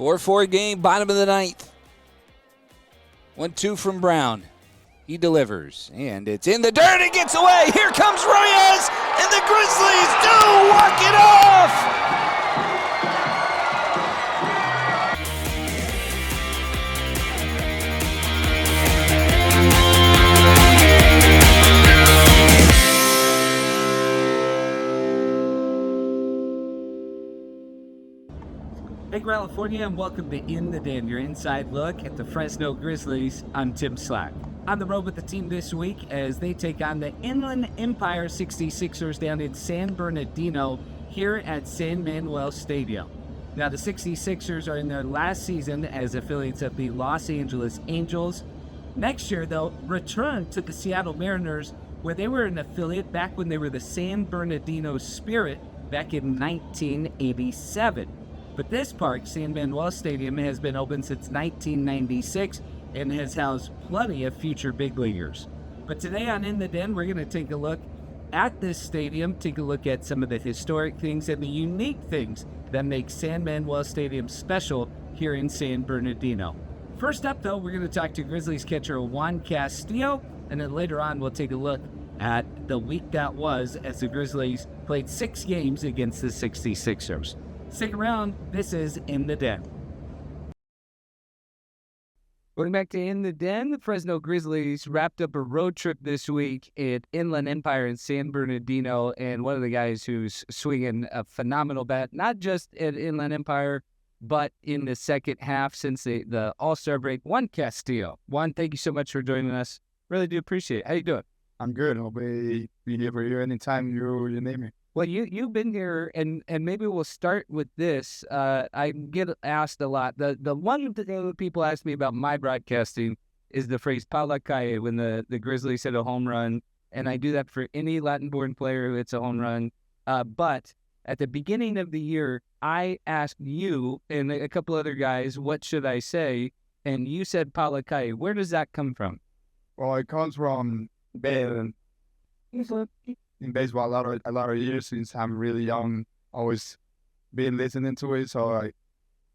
4-4 game, bottom of the ninth. 1-2 from Brown. He delivers, and it's in the dirt. It gets away. Here comes Reyes, and the Grizzlies do walk it off. Hey California, and welcome to In the Den, your inside look at the Fresno Grizzlies. I'm Tim Slack. On the road with the team this week as they take on the Inland Empire 66ers down in San Bernardino here at San Manuel Stadium. Now the 66ers are in their last season as affiliates of the Los Angeles Angels. Next year they'll return to the Seattle Mariners, where they were an affiliate back when they were the San Bernardino Spirit back in 1987. But this park, San Manuel Stadium, has been open since 1996 and has housed plenty of future big leaguers. But today on In the Den, we're going to take a look at this stadium, take a look at some of the historic things and the unique things that make San Manuel Stadium special here in San Bernardino. First up, though, we're going to talk to Grizzlies catcher Juan Castillo, and then later on we'll take a look at the week that was as the Grizzlies played 6 games against the 66ers. Stick around, this is In the Den. Going back to In the Den, the Fresno Grizzlies wrapped up a road trip this week at Inland Empire in San Bernardino, and one of the guys who's swinging a phenomenal bat, not just at Inland Empire, but in the second half since the All-Star break, Juan Castillo. Juan, thank you so much for joining us. Really do appreciate it. How you doing? I'm good. I'll be here for you anytime you name me. Well, you've been here, and maybe we'll start with this. I get asked a lot. The one thing that people ask me about my broadcasting is the phrase "Paula Calle" when the Grizzlies hit a home run, and I do that for any Latin-born player who hits a home run. But at the beginning of the year, I asked you and a couple other guys, what should I say? And you said "Paula Calle." Where does that come from? Well, it comes from being in baseball a lot of years since I'm really young. Always been listening to it. So like,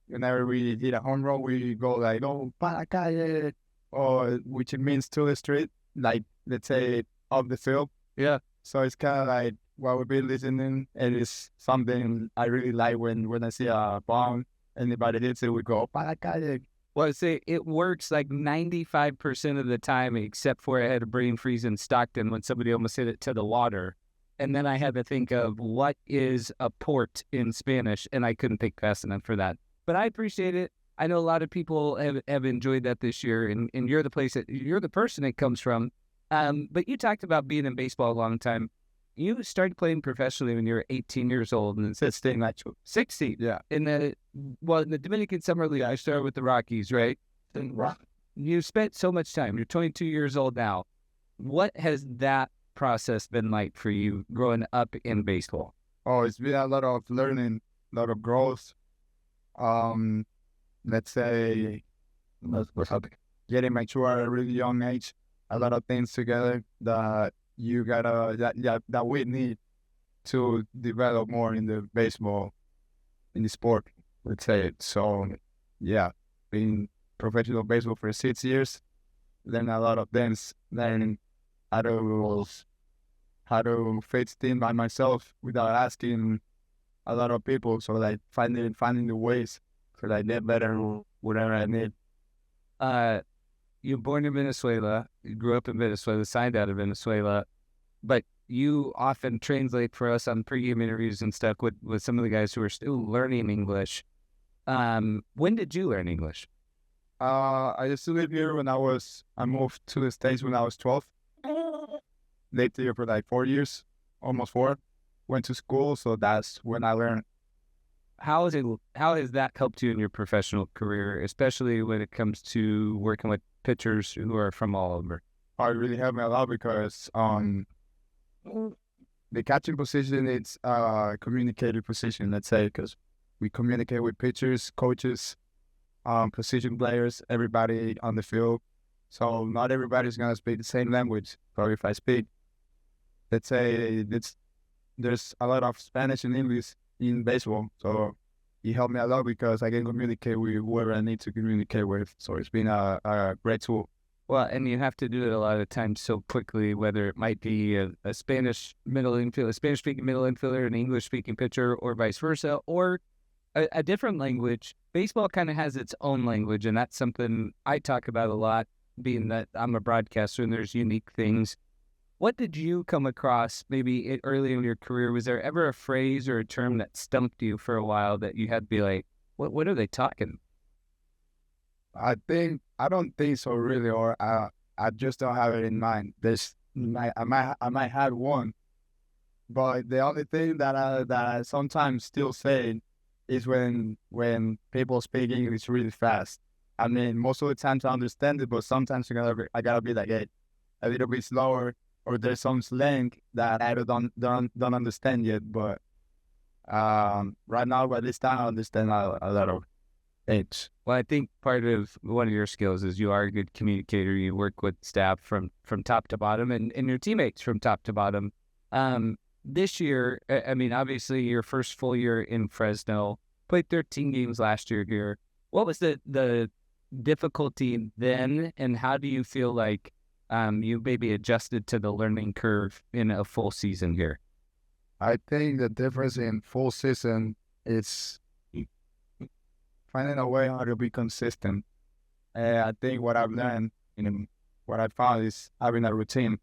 whenever we hit a home run, we go like, "Oh, para calle," or which it means to the street, like let's say off the field. Yeah. So it's kind of like what we've been listening, and it's something I really like when I see a bomb, anybody hits it, we go para calle. Well, say it works like 95% of the time, except for I had a brain freeze in Stockton when somebody almost hit it to the water. And then I had to think of what is a port in Spanish, and I couldn't think fast enough for that. But I appreciate it. I know a lot of people have enjoyed that this year, and you're the person it comes from. But you talked about being in baseball a long time. You started playing professionally when you were 18 years old, and 16, actually. 16. Yeah. In the Dominican Summer League, I started with the Rockies, right? You spent so much time. You're 22 years old now. What has that process been like for you growing up in baseball? Oh, it's been a lot of learning, a lot of growth. Let's say, getting mature at a really young age. A lot of things together that you gotta that we need to develop more in the baseball, in the sport, let's say it. So yeah, being professional baseball for 6 years, learn a lot of things, learning how to face things by myself without asking a lot of people. So like finding the ways so that I get better whatever I need. You're born in Venezuela, you grew up in Venezuela, signed out of Venezuela, but you often translate for us on pregame interviews and stuff with some of the guys who are still learning English. When did you learn English? I used to live here I moved to the States when I was 12. Lived here for like 4 years, almost 4. Went to school, so that's when I learned. How has that helped you in your professional career, especially when it comes to working with pitchers who are from all over? It really helped me a lot because the catching position, it's a communicated position, let's say, because we communicate with pitchers, coaches, position players, everybody on the field. So not everybody's going to speak the same language. So if I speak, let's say there's a lot of Spanish and English in baseball. So it helped me a lot because I can communicate with whoever I need to communicate with. So it's been a great tool. Well, and you have to do it a lot of times so quickly, whether it might be a Spanish middle infielder, a Spanish-speaking middle infielder, an English-speaking pitcher, or vice versa, or a different language. Baseball kind of has its own language, and that's something I talk about a lot, being that I'm a broadcaster and there's unique things. What did you come across maybe early in your career? Was there ever a phrase or a term that stumped you for a while that you had to be like, what are they talking? I don't think so really, or I just don't have it in mind. I might have one, but the only thing that I sometimes still say is when people speak English really fast. I mean, most of the times I understand it, but sometimes I gotta be like, hey, a little bit slower, or there's some slang that I don't understand yet. But right now, by this time, I understand a lot of things. Well, I think part of one of your skills is you are a good communicator. You work with staff from top to bottom and your teammates from top to bottom. This year, I mean, obviously your first full year in Fresno, played 13 games last year here. What was the difficulty then, and how do you feel like you maybe adjusted to the learning curve in a full season here? I think the difference in full season is finding a way how to be consistent. I think what I've learned, what I found is having a routine.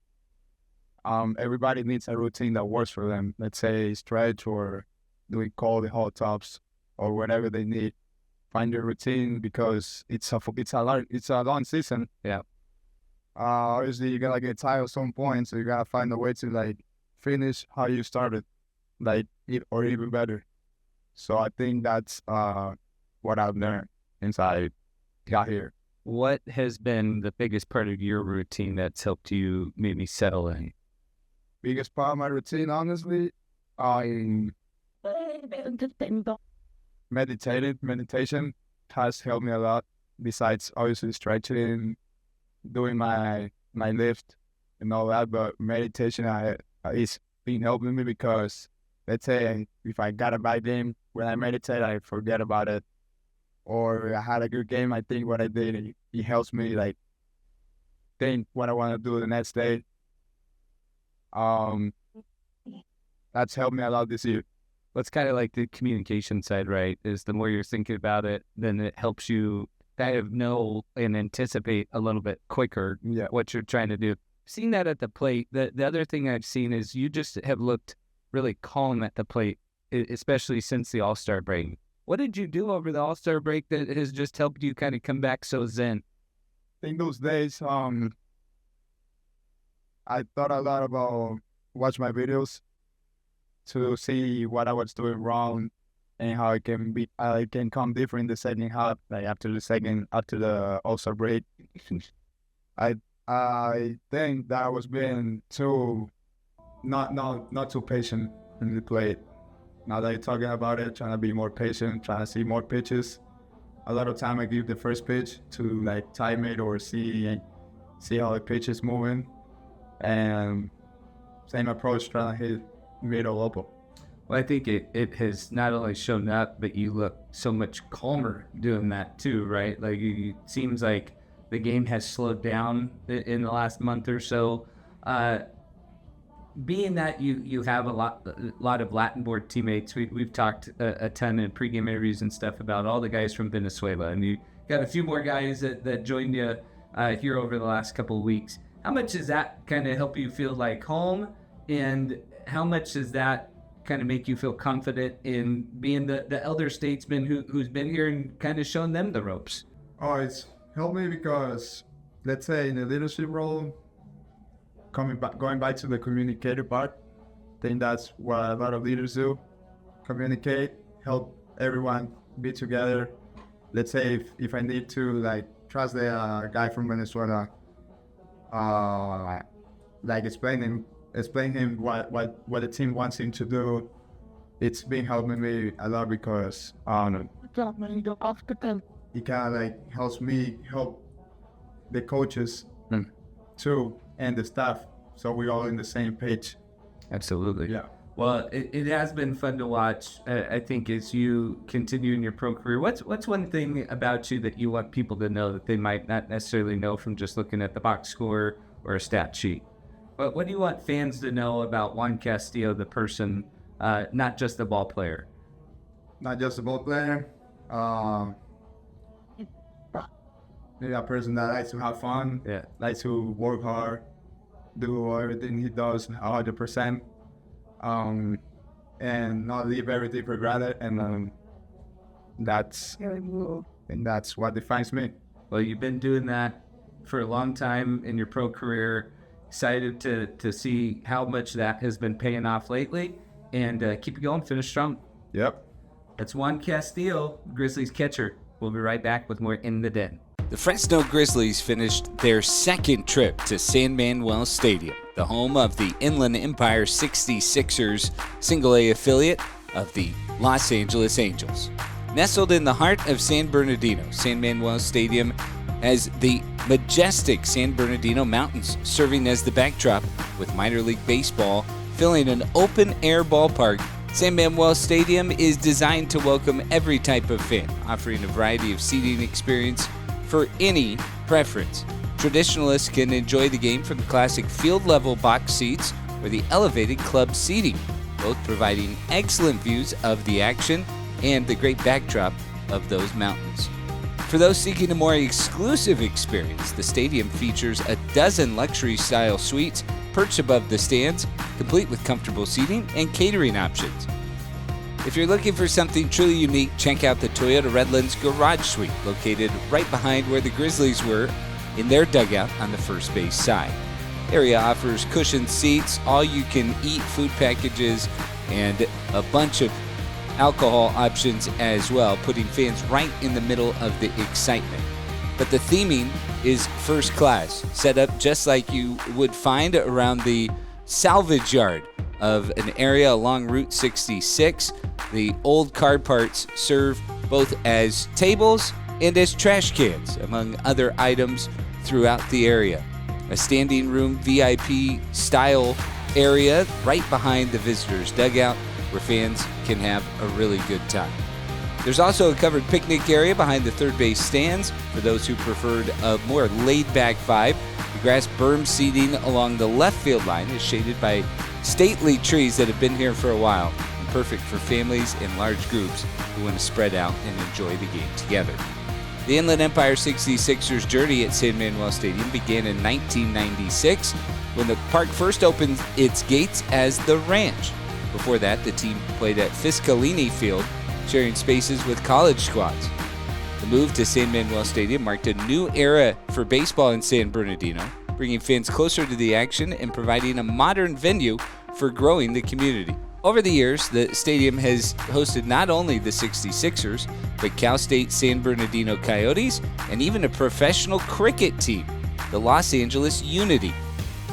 Everybody needs a routine that works for them. Let's say stretch or doing cold hot tubs or whatever they need. Find your routine because it's a long season. Yeah. Obviously you gotta get tired at some point, so you gotta find a way to like finish how you started, or even better. So I think that's what I've learned since I got here. What has been the biggest part of your routine that's helped you maybe settle in? Biggest part of my routine, honestly, meditation has helped me a lot. Besides obviously stretching, doing my lift and all that, but meditation is been helping me because let's say if I got a bad game, when I meditate, I forget about it. Or I had a good game, I think what I did, it helps me like think what I want to do the next day. That's helped me a lot this year. What's kind of like the communication side, right? Is the more you're thinking about it, then it helps you kind of know and anticipate a little bit quicker what you're trying to do. Seeing that at the plate, the other thing I've seen is you just have looked really calm at the plate, especially since the All-Star break. What did you do over the All-Star break that has just helped you kind of come back so zen? I think those days, I thought a lot about watch my videos to see what I was doing wrong and how it can come different in the second half, like after the All-Star break. I think that I was being too not too patient in the plate. Now that you're talking about it, trying to be more patient, trying to see more pitches. A lot of time I give the first pitch to like time it or see how the pitch is moving. And same approach, trying to hit middle open. Well, I think it has not only shown up, but you look so much calmer doing that too, right? Like it seems like the game has slowed down in the last month or so. Being that you have a lot of Latin board teammates, we've talked a ton in pregame interviews and stuff about all the guys from Venezuela, and you got a few more guys that joined you here over the last couple of weeks. How much does that kind of help you feel like home, and how much does that kind of make you feel confident in being the elder statesman who's been here and kind of shown them the ropes? Oh, it's helped me because, let's say, in the leadership role, going back to the communicator part, I think that's what a lot of leaders do. Communicate, help everyone be together. Let's say if I need to like trust the guy from Venezuela, like explain him what the team wants him to do. It's been helping me a lot because it kind of like helps me help the coaches too and the staff, so we're all in the same page. Absolutely. Yeah. Well, it has been fun to watch. I think as you continue in your pro career, what's one thing about you that you want people to know that they might not necessarily know from just looking at the box score or a stat sheet? What do you want fans to know about Juan Castillo, the person, not just the ball player? Not just a ball player. Maybe a person that likes to have fun, likes to work hard, do everything he does 100%, and not leave everything for granted. And that's what defines me. Well, you've been doing that for a long time in your pro career. Excited to see how much that has been paying off lately, and keep it going, finish strong. Yep. That's Juan Castillo, Grizzlies catcher. We'll be right back with more In the Den. The Fresno Grizzlies finished their second trip to San Manuel Stadium, the home of the Inland Empire 66ers, single-A affiliate of the Los Angeles Angels. Nestled in the heart of San Bernardino, San Manuel Stadium has the majestic San Bernardino Mountains serving as the backdrop, with minor league baseball filling an open-air ballpark. San Manuel Stadium is designed to welcome every type of fan, offering a variety of seating experience for any preference. Traditionalists can enjoy the game from the classic field-level box seats or the elevated club seating, both providing excellent views of the action and the great backdrop of those mountains. For those seeking a more exclusive experience, the stadium features a dozen luxury-style suites perched above the stands, complete with comfortable seating and catering options. If you're looking for something truly unique, check out the Toyota Redlands Garage Suite, located right behind where the Grizzlies were in their dugout on the first base side. The area offers cushioned seats, all-you-can-eat food packages, and a bunch of alcohol options as well, putting fans right in the middle of the excitement. But the theming is first class, set up just like you would find around the salvage yard of an area along Route 66. The old car parts serve both as tables and as trash cans, among other items throughout the area. A standing room VIP style area right behind the visitors' dugout where fans can have a really good time. There's also a covered picnic area behind the third base stands for those who preferred a more laid-back vibe. The grass berm seating along the left field line is shaded by stately trees that have been here for a while, and perfect for families and large groups who want to spread out and enjoy the game together. The Inland Empire 66ers journey at San Manuel Stadium began in 1996 when the park first opened its gates as the Ranch. Before that, the team played at Fiscalini Field, sharing spaces with college squads. The move to San Manuel Stadium marked a new era for baseball in San Bernardino, bringing fans closer to the action and providing a modern venue for growing the community. Over the years, the stadium has hosted not only the 66ers, but Cal State San Bernardino Coyotes and even a professional cricket team, the Los Angeles Unity.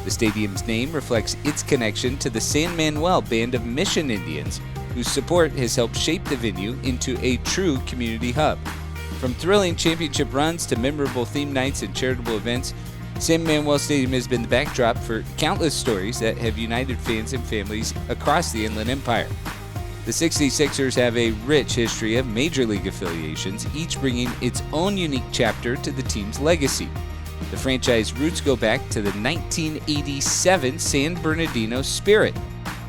The stadium's name reflects its connection to the San Manuel Band of Mission Indians, whose support has helped shape the venue into a true community hub. From thrilling championship runs to memorable theme nights and charitable events, San Manuel Stadium has been the backdrop for countless stories that have united fans and families across the Inland Empire. The 66ers have a rich history of major league affiliations, each bringing its own unique chapter to the team's legacy. The franchise roots go back to the 1987 San Bernardino Spirit,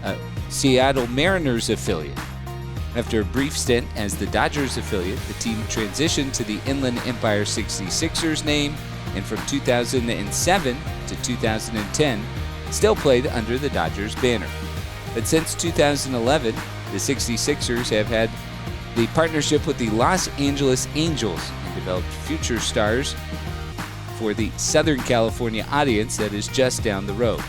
a Seattle Mariners affiliate. After a brief stint as the Dodgers affiliate, the team transitioned to the Inland Empire 66ers name, and from 2007 to 2010, still played under the Dodgers banner. But since 2011, the 66ers have had the partnership with the Los Angeles Angels and developed future stars for the Southern California audience that is just down the road.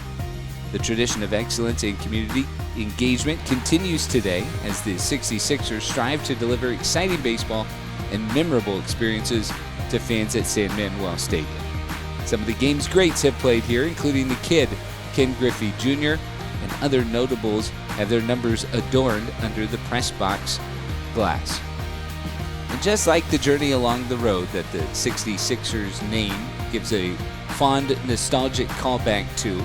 The tradition of excellence and community engagement continues today as the 66ers strive to deliver exciting baseball and memorable experiences to fans at San Manuel Stadium. Some of the game's greats have played here, including the Kid, Ken Griffey Jr., and other notables have their numbers adorned under the press box glass. And just like the journey along the road that the 66ers name gives a fond, nostalgic callback to,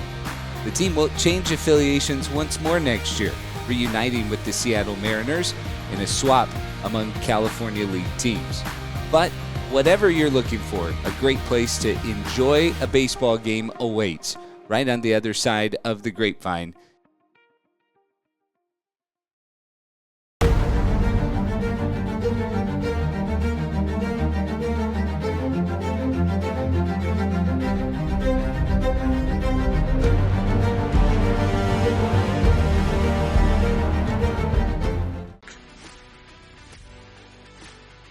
the team will change affiliations once more next year, reuniting with the Seattle Mariners in a swap among California League teams. But whatever you're looking for, a great place to enjoy a baseball game awaits right on the other side of the grapevine.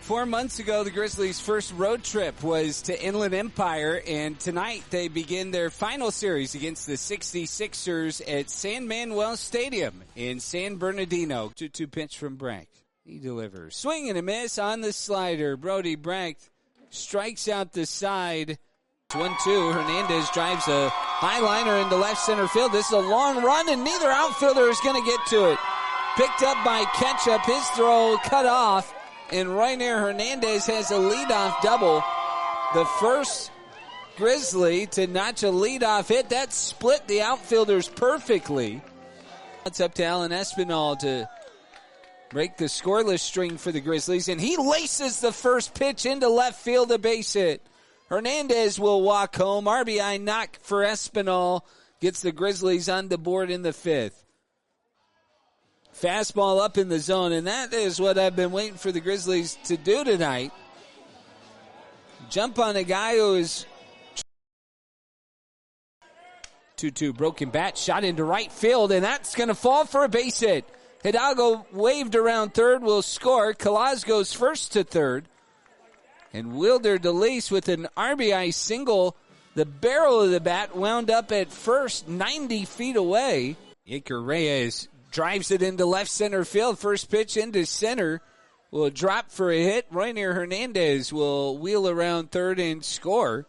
Four months ago, the Grizzlies' first road trip was to Inland Empire, and tonight they begin their final series against the 66ers at San Manuel Stadium in San Bernardino. 2-2 pitch from Brecht. He delivers. Swing and a miss on the slider. Brody Brecht strikes out the side. 1-2. Hernandez drives a high liner into left center field. This is a long run, and neither outfielder is going to get to it. Picked up by Ketchup. His throw cut off. And Rainier Hernandez has a leadoff double. The first Grizzly to notch a leadoff hit. That split the outfielders perfectly. It's up to Alan Espinal to break the scoreless string for the Grizzlies. And he laces the first pitch into left field, a base hit. Hernandez will walk home. RBI knock for Espinal. Gets the Grizzlies on the board in the fifth. Fastball up in the zone, and that is what I've been waiting for the Grizzlies to do tonight. Jump on a guy who is 2-2 broken bat, shot into right field, and that's going to fall for a base hit. Hidalgo waved around third, will score. Calaz goes first to third. And Wilder DeLeese with an RBI single. The barrel of the bat wound up at first, 90 feet away. Iker Reyes drives it into left center field. First pitch into center will drop for a hit. Rainier Hernandez will wheel around third and score.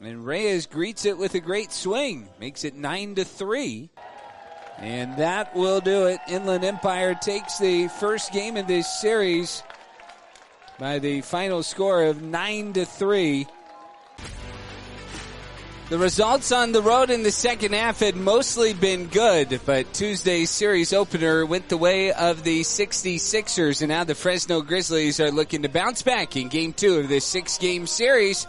And Reyes greets it with a great swing. Makes it 9-3. And that will do it. Inland Empire takes the first game in this series by the final score of 9-3. The results on the road in the second half had mostly been good, but Tuesday's series opener went the way of the 66ers, and now the Fresno Grizzlies are looking to bounce back in Game 2 of this 6-game series.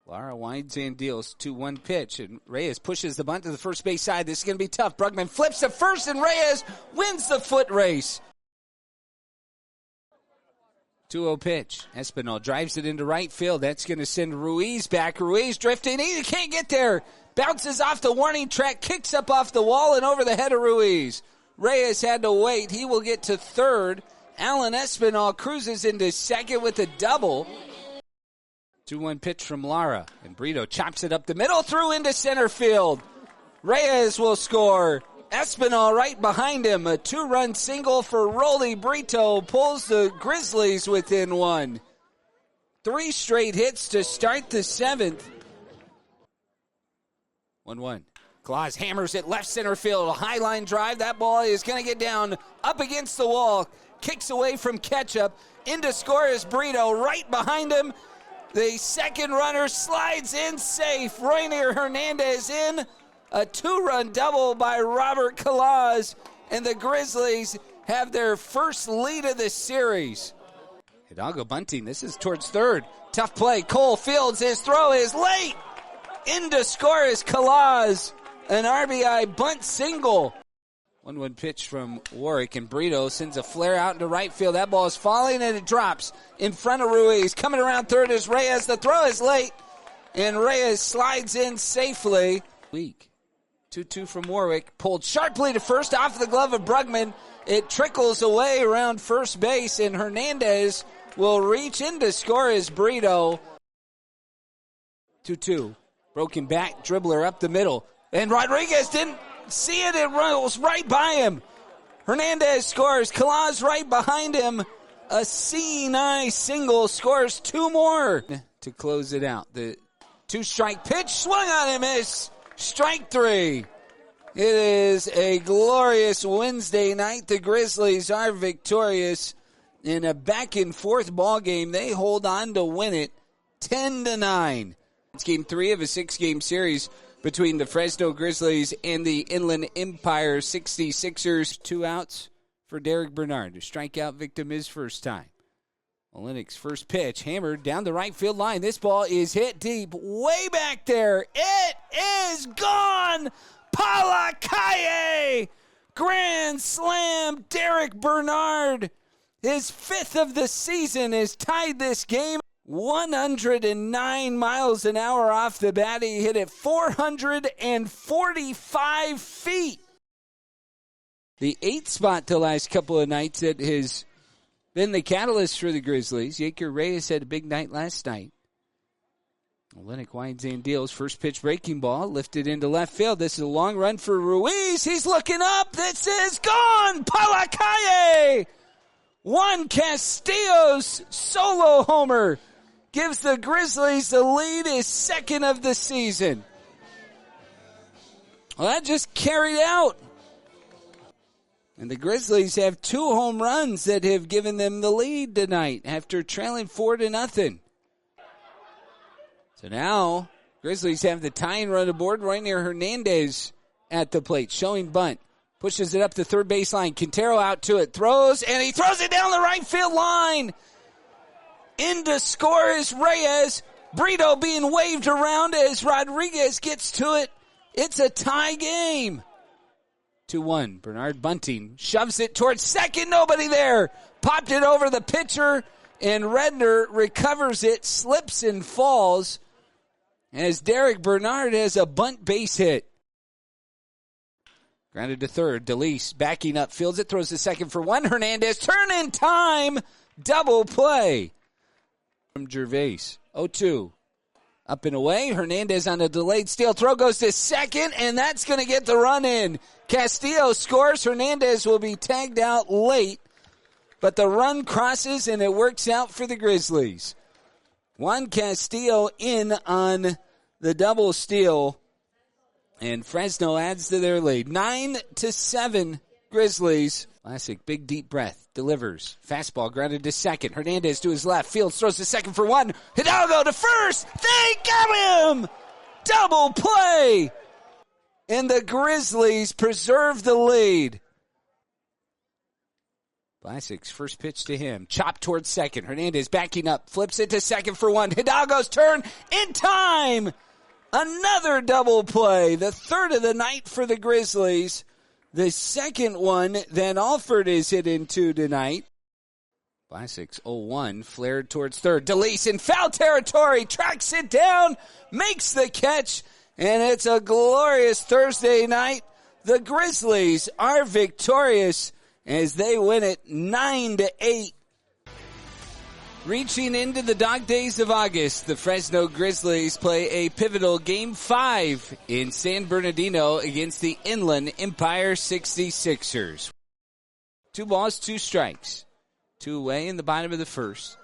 Lara winds and deals 2-1 pitch, and Reyes pushes the bunt to the first base side. This is going to be tough. Brugman flips to first, and Reyes wins the foot race. 2-0 pitch. Espinal drives it into right field. That's going to send Ruiz back. Ruiz drifting. He can't get there. Bounces off the warning track. Kicks up off the wall and over the head of Ruiz. Reyes had to wait. He will get to third. Alan Espinal cruises into second with a double. 2-1 pitch from Lara. And Brito chops it up the middle. Through into center field. Reyes will score. Espinal right behind him. A 2-run single for Rolly Brito pulls the Grizzlies within one. 3 straight hits to start the 7th. 1-1. Claus hammers it left center field. A high line drive. That ball is going to get down up against the wall. Kicks away from Ketchup. Into score is Brito. Right behind him. The second runner slides in safe. Rainier Hernandez in. A 2-run double by Robert Calaz, and the Grizzlies have their first lead of the series. Hidalgo bunting. This is towards third. Tough play. Cole fields. His throw is late. In to score is Calaz. An RBI bunt single. 1-1 pitch from Warwick, and Brito sends a flare out into right field. That ball is falling, and it drops in front of Ruiz. Coming around third is Reyes. The throw is late, and Reyes slides in safely. Weak. 2-2 from Warwick. Pulled sharply to first off the glove of Brugman. It trickles away around first base, and Hernandez will reach in to score as Brito. 2-2. Broken back, dribbler up the middle. And Rodriguez didn't see it. It rolls right by him. Hernandez scores. Calaz right behind him. A C9 single scores 2 more to close it out. The 2-strike pitch swung on and miss. Strike 3. It is a glorious Wednesday night. The Grizzlies are victorious in a back-and-forth ball game. They hold on to win it 10-9. It's Game 3 of a 6-game series between the Fresno Grizzlies and the Inland Empire 66ers. 2 outs for Derek Bernard. The strikeout victim his first time. Olynyk's first pitch hammered down the right field line. This ball is hit deep, way back there. It is gone. Palakaye. Grand slam. Derek Bernard, his 5th of the season, has tied this game. 109 miles an hour off the bat. He hit it 445 feet. The 8th spot the last couple of nights that has been the catalyst for the Grizzlies. Yaker Reyes had a big night last night. Olynyk winds and deals. First pitch breaking ball lifted into left field. This is a long run for Ruiz. He's looking up. This is gone. Palakaye. Juan Castillo's solo homer gives the Grizzlies the lead, his 2nd of the season. Well, that just carried out. And the Grizzlies have 2 home runs that have given them the lead tonight after trailing 4-0. So now, Grizzlies have the tying run aboard. Royner Hernandez at the plate, showing bunt. Pushes it up the third baseline. Quintero out to it. Throws, and he throws it down the right field line. In to score is Reyes. Brito being waved around as Rodriguez gets to it. It's a tie game. 2-1. Bernard bunting. Shoves it towards second. Nobody there. Popped it over the pitcher, and Redner recovers it, slips and falls, as Derek Bernard has a bunt base hit. Grounded to third. DeLeese backing up. Fields it. Throws to second for 1. Hernandez. Turn in time. Double play from Gervais. 0-2. Up and away. Hernandez on a delayed steal. Throw goes to second, and that's going to get the run in. Castillo scores. Hernandez will be tagged out late, but the run crosses, and it works out for the Grizzlies. Juan Castillo in on the double steal, and Fresno adds to their lead. 9-7 Grizzlies. Classic big deep breath. Delivers. Fastball grounded to second. Hernandez to his left. Fields throws to second for 1. Hidalgo to first. They got him! Double play! And the Grizzlies preserve the lead. Vlasic's first pitch to him. Chopped towards second. Hernandez backing up. Flips it to second for 1. Hidalgo's turn in time. Another double play. The 3rd of the night for the Grizzlies. The 2nd one that Alford is hit into tonight. Vlasic's 0-1. Flared towards third. DeLeese in foul territory. Tracks it down. Makes the catch. And it's a glorious Thursday night. The Grizzlies are victorious as they win it 9-8. Reaching into the dog days of August, the Fresno Grizzlies play a pivotal Game 5 in San Bernardino against the Inland Empire 66ers. 2 balls, 2 strikes. 2 away in the bottom of the first.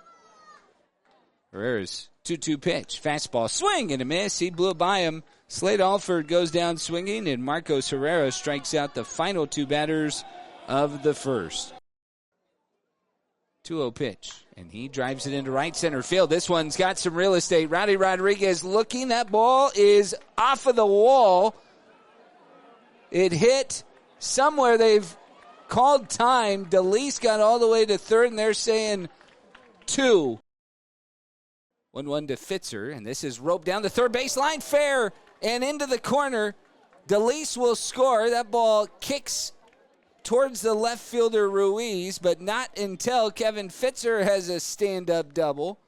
Herrera's 2-2 pitch. Fastball, swing and a miss. He blew it by him. Slade Alford goes down swinging, and Marcos Herrera strikes out the final 2 batters of the first. 2-0 pitch, and he drives it into right center field. This one's got some real estate. Rowdy Rodriguez looking. That ball is off of the wall. It hit somewhere. They've called time. DeLeese got all the way to third, and they're saying 2. 1-1 to Fitzer, and this is roped down the third baseline. Fair, and into the corner. DeLeese will score. That ball kicks towards the left fielder Ruiz, but not until Kevin Fitzer has a stand-up double.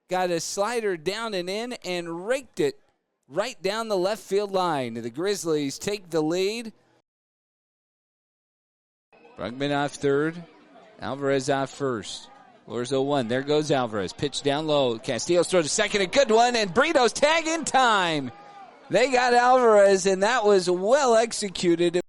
Got a slider down and in and raked it right down the left field line. The Grizzlies take the lead. Brugman off third. Alvarez off first. Lures 0-1. There goes Alvarez. Pitch down low. Castillo's throw to second. A good one, and Brito's tag in time. They got Alvarez, and that was well executed.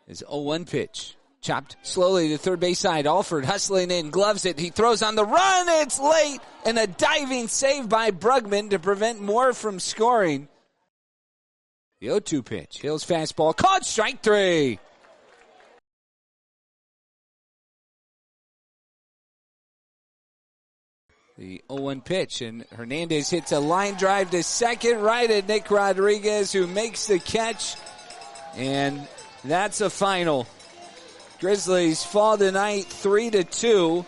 His 0-1 pitch. Chopped slowly to third base side. Alford hustling in, gloves it. He throws on the run. It's late, and a diving save by Brugman to prevent Moore from scoring. The 0-2 pitch. Hill's fastball. Caught strike 3. The 0-1 pitch, and Hernandez hits a line drive to second, right at Nick Rodriguez, who makes the catch, and that's a final. Grizzlies fall tonight 3-2.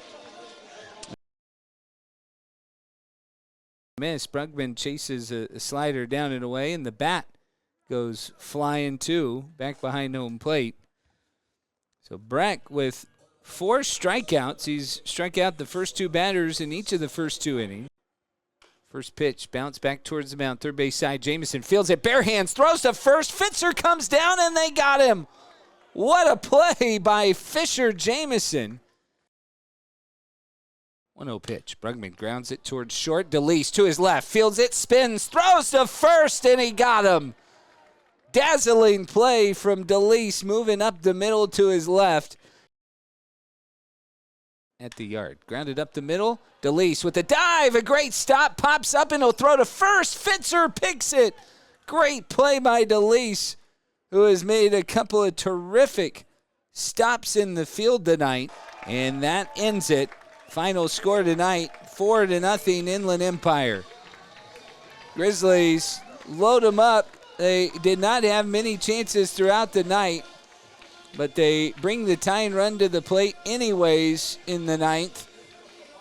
Miss. Brugman chases a slider down and away, and the bat goes flying too, back behind home plate. So Breck with 4 strikeouts. He's struck out the first 2 batters in each of the first 2 innings. First pitch, bounce back towards the mound, third base side. Jamison fields it, bare hands, throws to first. Fitzer comes down, and they got him. What a play by Fisher Jamison. 1-0 pitch. Brugman grounds it towards short. DeLeese to his left, fields it, spins, throws to first, and he got him. Dazzling play from DeLeese, moving up the middle to his left. At the yard. Grounded up the middle. DeLeese with a dive. A great stop. Pops up and he'll throw to first. Fitzer picks it. Great play by DeLeese, who has made a couple of terrific stops in the field tonight. And that ends it. Final score tonight, 4-0 Inland Empire. Grizzlies load them up. They did not have many chances throughout the night, but they bring the tying run to the plate anyways in the 9th,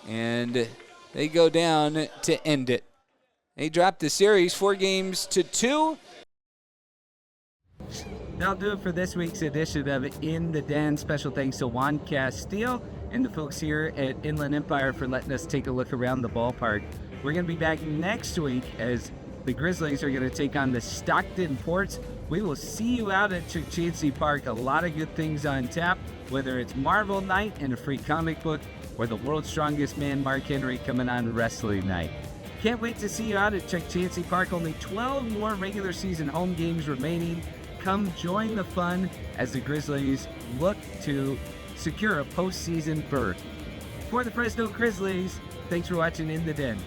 and they go down to end it. They drop the series 4-2. That'll do it for this week's edition of In the Den. Special thanks to Juan Castillo and the folks here at Inland Empire for letting us take a look around the ballpark. We're going to be back next week as the Grizzlies are going to take on the Stockton Ports. We will see you out at Chansey Park. A lot of good things on tap, whether it's Marvel Night and a free comic book, or the world's strongest man, Mark Henry, coming on Wrestling Night. Can't wait to see you out at Chansey Park. Only 12 more regular season home games remaining. Come join the fun as the Grizzlies look to secure a postseason berth. For the Fresno Grizzlies, thanks for watching In the Den.